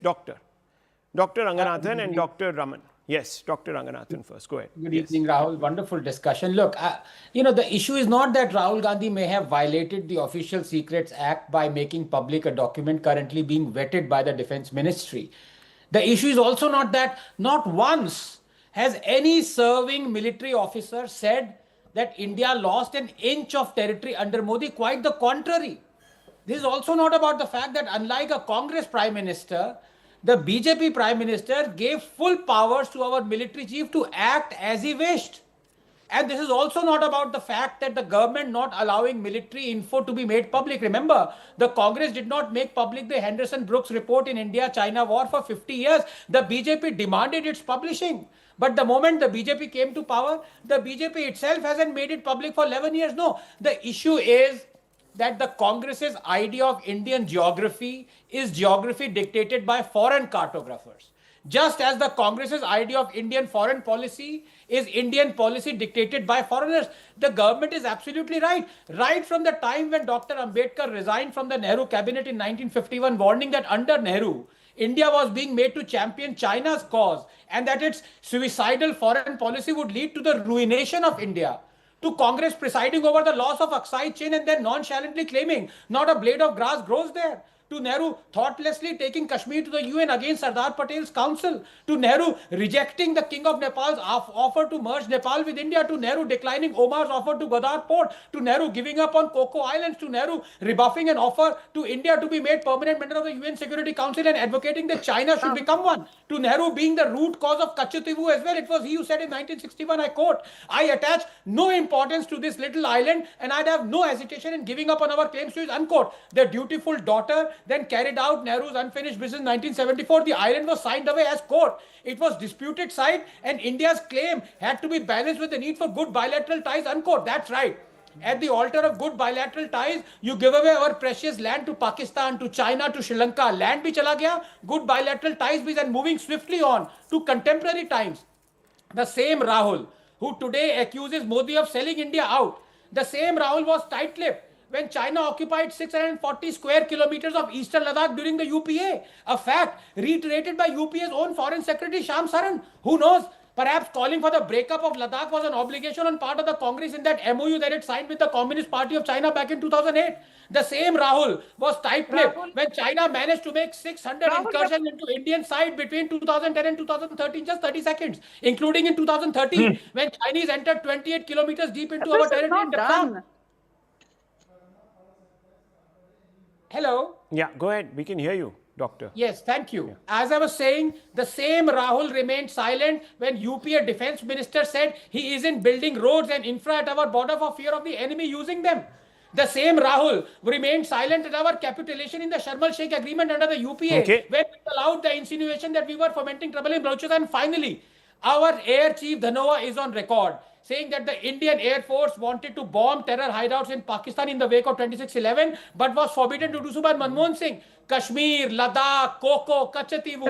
Doctor. Dr. Ranganathan and Dr. Raman. Yes, Dr. Ranganathan first. Go ahead. Good evening, Rahul. Wonderful discussion. Look, the issue is not that Rahul Gandhi may have violated the Official Secrets Act by making public a document currently being vetted by the Defense Ministry. The issue is also not that not once has any serving military officer said that India lost an inch of territory under Modi. Quite the contrary. This is also not about the fact that unlike a Congress Prime Minister, the BJP Prime Minister gave full powers to our military chief to act as he wished. And this is also not about the fact that the government not allowing military info to be made public. Remember, the Congress did not make public the Henderson Brooks report in India-China war for 50 years. The BJP demanded its publishing. But the moment the BJP came to power, the BJP itself hasn't made it public for 11 years. No, the issue is that the Congress's idea of Indian geography is geography dictated by foreign cartographers. Just as the Congress's idea of Indian foreign policy is Indian policy dictated by foreigners. The government is absolutely right. Right from the time when Dr. Ambedkar resigned from the Nehru cabinet in 1951, warning that under Nehru, India was being made to champion China's cause and that its suicidal foreign policy would lead to the ruination of India, to Congress presiding over the loss of Aksai Chin and then nonchalantly claiming not a blade of grass grows there, to Nehru thoughtlessly taking Kashmir to the UN against Sardar Patel's counsel, to Nehru rejecting the King of Nepal's offer to merge Nepal with India, to Nehru declining Omar's offer to Gwadar port, to Nehru giving up on Coco Islands, to Nehru rebuffing an offer to India to be made permanent member of the UN Security Council and advocating that China should become one, to Nehru being the root cause of Kachativu as well. It was he who said in 1961, I quote, I attach no importance to this little island and I'd have no hesitation in giving up on our claims to it, unquote. The dutiful daughter then carried out Nehru's unfinished business in 1974. The island was signed away as court. It was disputed side and India's claim had to be balanced with the need for good bilateral ties, unquote. That's right. At the altar of good bilateral ties, you give away our precious land to Pakistan, to China, to Sri Lanka. Land bhi chala gaya, good bilateral ties bhi, and moving swiftly on to contemporary times. The same Rahul who today accuses Modi of selling India out, the same Rahul was tight-lipped when China occupied 640 square kilometers of eastern Ladakh during the UPA, a fact reiterated by UPA's own Foreign Secretary Sham Saran. Who knows? Perhaps calling for the breakup of Ladakh was an obligation on part of the Congress in that MOU that it signed with the Communist Party of China back in 2008. The same Rahul was tight-lipped when China managed to make 600 incursions into Indian side between 2010 and 2013, just 30 seconds, including in 2013 when Chinese entered 28 kilometers deep into our territory in Dakar. Hello? Yeah, go ahead. We can hear you, Doctor. Yes, thank you. As I was saying, the same Rahul remained silent when UPA Defense Minister said he isn't building roads and infra at our border for fear of the enemy using them. The same Rahul remained silent at our capitulation in the Sharm el-Sheikh agreement under the UPA, when we allowed the insinuation that we were fomenting trouble in Balochistan. And finally, our Air Chief Dhanoa is on record saying that the Indian Air Force wanted to bomb terror hideouts in Pakistan in the wake of 26/11, but was forbidden to do so by Manmohan Singh. Kashmir, Ladakh, Coco, Kachativu.